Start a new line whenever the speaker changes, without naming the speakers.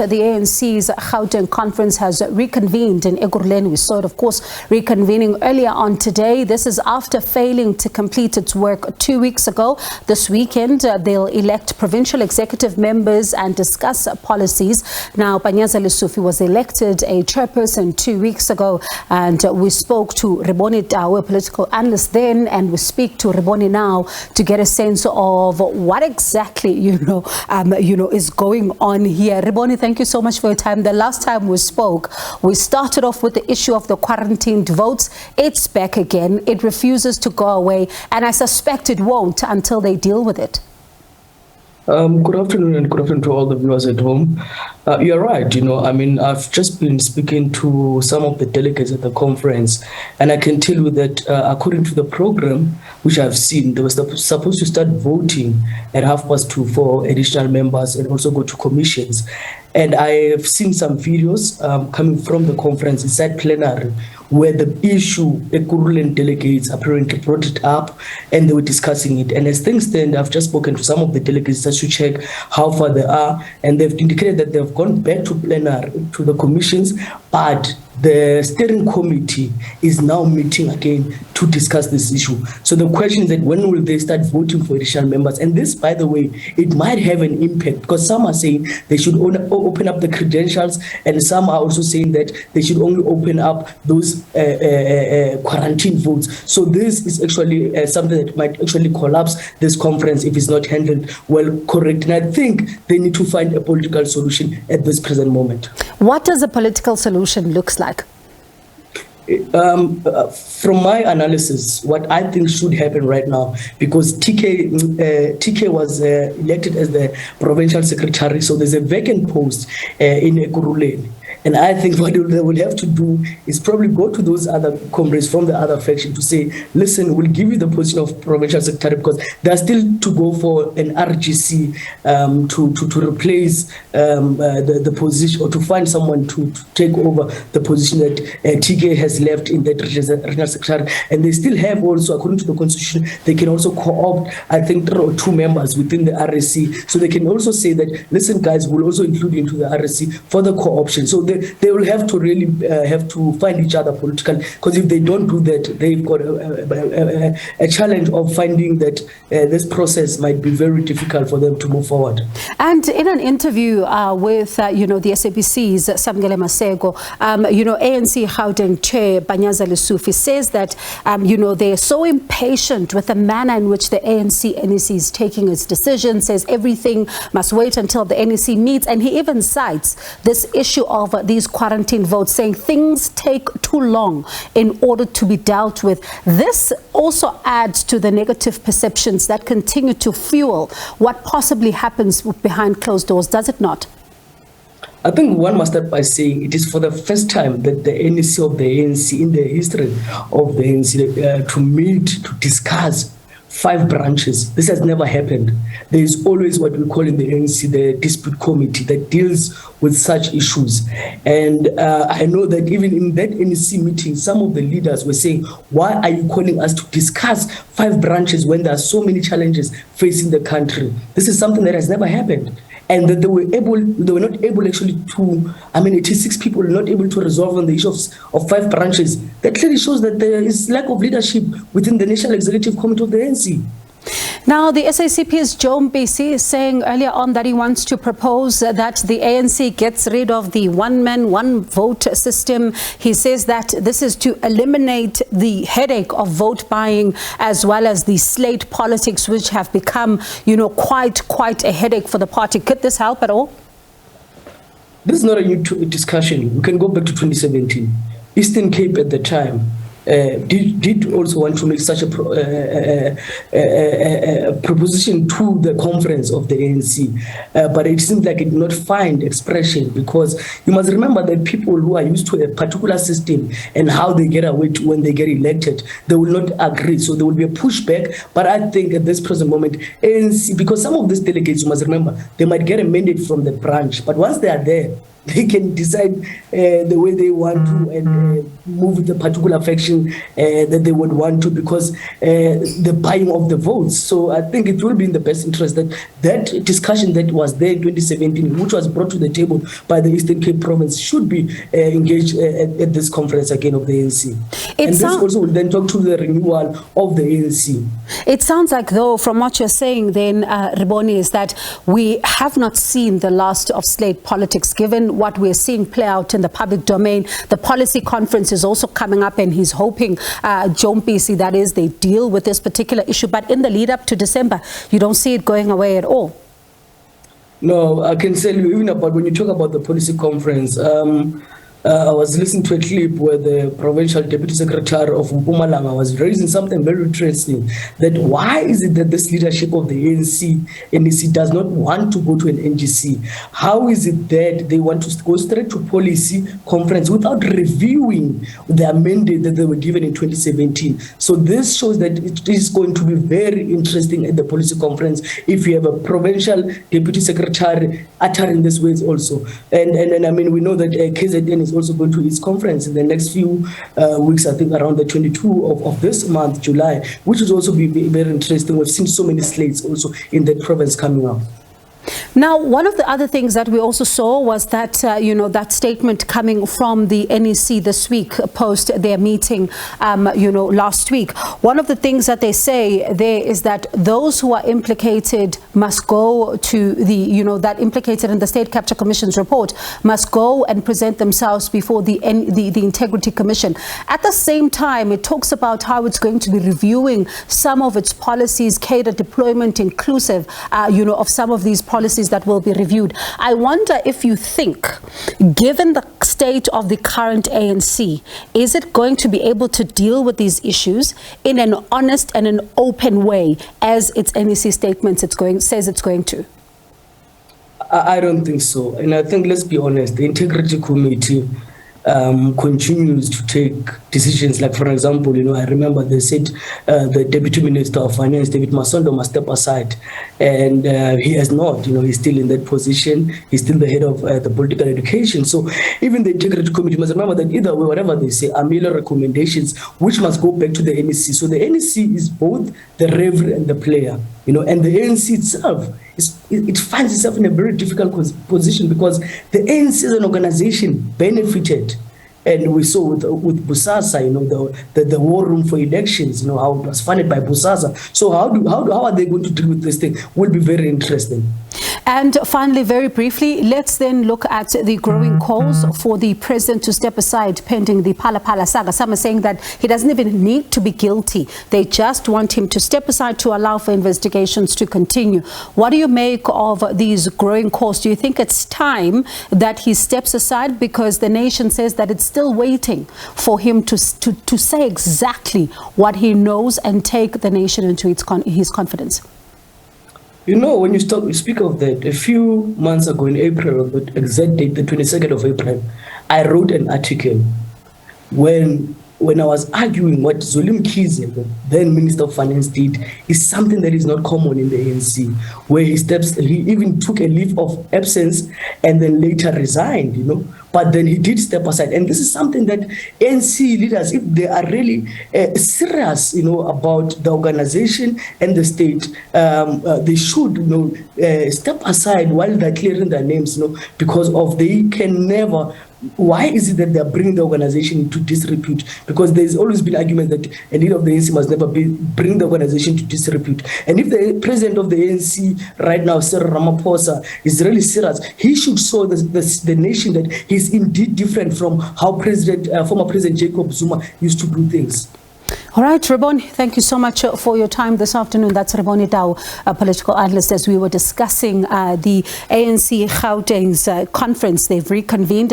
The ANC's Gauteng conference has reconvened in Ekurhuleni. We saw it, of course, reconvening earlier on today. This is after failing to complete its work 2 weeks ago. This weekend, they'll elect provincial executive members and discuss policies. Now, Panyaza Lesufi was elected a chairperson 2 weeks ago, and we spoke to Rebone Tau, a political analyst then, and we speak to Rebone now to get a sense of what exactly, is going on here. Rebone, thank you so much for your time. The last time we spoke, we started off with the issue of the quarantined votes. It's back again. It refuses to go away, and I suspect it won't until they deal with it.
Good afternoon, and good afternoon to all the viewers at home. You're right. I've just been speaking to some of the delegates at the conference, and I can tell you that according to the program, which I've seen, they were supposed to start voting at 2:30 for additional members and also go to commissions. And I have seen some videos coming from the conference inside plenary where the issue, Ekurhuleni delegates apparently brought it up and they were discussing it. And as things stand, I've just spoken to some of the delegates just to check how far they are, and they've indicated that they've gone back to plenary, to the commissions, but the steering committee is now meeting again to discuss this issue. So the question is that when will they start voting for additional members? And this, by the way, it might have an impact, because some are saying they should open up the credentials, and some are also saying that they should only open up those quarantine votes. So this is actually something that might actually collapse this conference if it's not handled well, correct. And I think they need to find a political solution at this present moment.
What does a political solution look like?
From my analysis, what I think should happen right now, because TK was elected as the provincial secretary, so there's a vacant post in Ekurhuleni. And I think what they will have to do is probably go to those other comrades from the other faction to say, listen, we'll give you the position of provincial secretary, because they're still to go for an RGC to replace the position, or to find someone to take over the position that TK has left in that regional secretary. And they still have also, according to the constitution, they can also co-opt, I think, 3 or 2 members within the RSC. So they can also say that, listen, guys, we'll also include you into the RSC for the co-option. So they will have to really have to find each other politically, because if they don't do that, they've got a challenge of finding that this process might be very difficult for them to move forward. And
in an interview with the SABC's Samgele Masego, ANC Gauteng chair Panyaza Lesufi says that they're so impatient with the manner in which the NEC is taking its decision, says everything must wait until the NEC meets, and he even cites this issue of these quarantine votes, saying things take too long in order to be dealt with. This also adds to the negative perceptions that continue to fuel what possibly happens behind closed doors, does it not?
I think one must start by saying it is for the first time that the NEC of the ANC, in the history of the ANC, to meet, to discuss 5 branches. This has never happened. There is always what we call in the ANC the dispute committee that deals with such issues. And I know that even in that NEC meeting, some of the leaders were saying, why are you calling us to discuss 5 branches when there are so many challenges facing the country? This is something that has never happened. And that they were not able actually to, 86 people were not able to resolve on the issue of 5 branches. That clearly shows that there is lack of leadership within the National Executive Committee of the ANC.
Now, the SACP's Joe Mbisi is saying earlier on that he wants to propose that the ANC gets rid of the one-man, one-vote system. He says that this is to eliminate the headache of vote buying, as well as the slate politics, which have become, quite a headache for the party. Could this help at all?
This is not a new discussion. We can go back to 2017. Eastern Cape at the time did also want to make such a proposition to the conference of the ANC, but it seems like it did not find expression, because you must remember that people who are used to a particular system and how they get away when they get elected, they will not agree, so there will be a pushback. But I think at this present moment, ANC, because some of these delegates, you must remember, they might get a mandate from the branch, but once they are there, they can decide the way they want to and move with a particular faction that they would want to, because the buying of the votes. So I think it will be in the best interest that discussion that was there in 2017, which was brought to the table by the Eastern Cape province, should be engaged at this conference again of the ANC. And this also will then talk to the renewal of the ANC.
It sounds like, though, from what you're saying then, Rebone, is that we have not seen the last of slate politics, given what we're seeing play out in the public domain. The policy conference is also coming up, and he's hoping, John Pisi, that is, they deal with this particular issue. But in the lead up to December, you don't see it going away at all.
No, I can tell you, even about when you talk about the policy conference, I was listening to a clip where the Provincial Deputy Secretary of Mpumalanga was raising something very interesting, that why is it that this leadership of the NEC does not want to go to an NGC? How is it that they want to go straight to policy conference without reviewing their mandate that they were given in 2017? So this shows that it is going to be very interesting at the policy conference if you have a Provincial Deputy Secretary uttering these words also. And I mean, we know that KZN is also going to its conference in the next few weeks, I think around the 22 of this month, July, which will also be very interesting. We've seen so many slates also in that province coming up.
Now, one of the other things that we also saw was that, that statement coming from the NEC this week, post their meeting, last week. One of the things that they say there is that those who are implicated must go to the, that implicated in the State Capture Commission's report must go and present themselves before the Integrity Commission. At the same time, it talks about how it's going to be reviewing some of its policies, cadre deployment inclusive, of some of these policies that will be reviewed. I wonder if you think, given the state of the current ANC, is it going to be able to deal with these issues in an honest and an open way, as its NEC statements says it's going to?
I don't think so. And I think, let's be honest, the Integrity Committee continues to take decisions. Like, for example, I remember they said the Deputy Minister of Finance, David Masondo, must step aside, and he has not. He's still in that position. He's still the head of the political education. So even the Integrity Committee must remember that either way, whatever they say, are merely recommendations which must go back to the NEC. So the NEC is both the referee and the player, and the ANC itself it finds itself in a very difficult position, because the ANC as an organization benefited, and we saw with Bosasa, the war room for elections, how it was funded by Bosasa. So how are they going to deal with this thing? Will be very interesting.
And finally, very briefly, let's then look at the growing calls for the president to step aside pending the Phala saga. Some are saying that he doesn't even need to be guilty. They just want him to step aside to allow for investigations to continue. What do you make of these growing calls? Do you think it's time that he steps aside, because the nation says that it's still waiting for him to say exactly what he knows and take the nation into his confidence?
When you speak of that, a few months ago in April, the exact date, the 22nd of April, I wrote an article when I was arguing what Zweli Mkhize, the then Minister of Finance, did is something that is not common in the ANC, where he even took a leave of absence and then later resigned, but then he did step aside. And this is something that ANC leaders, if they are really serious, about the organization and the state, they should, step aside while they're clearing their names, because they can never. Why is it that they are bringing the organization into disrepute? Because there's always been argument that a leader of the ANC must never bring the organization to disrepute. And if the president of the ANC right now, Cyril Ramaphosa, is really serious, he should show the nation that he's indeed different from how former President Jacob Zuma used to do things.
All right, Rebone, thank you so much for your time this afternoon. That's Rebone Tau, a political analyst, as we were discussing the ANC Gauteng's conference. They've reconvened.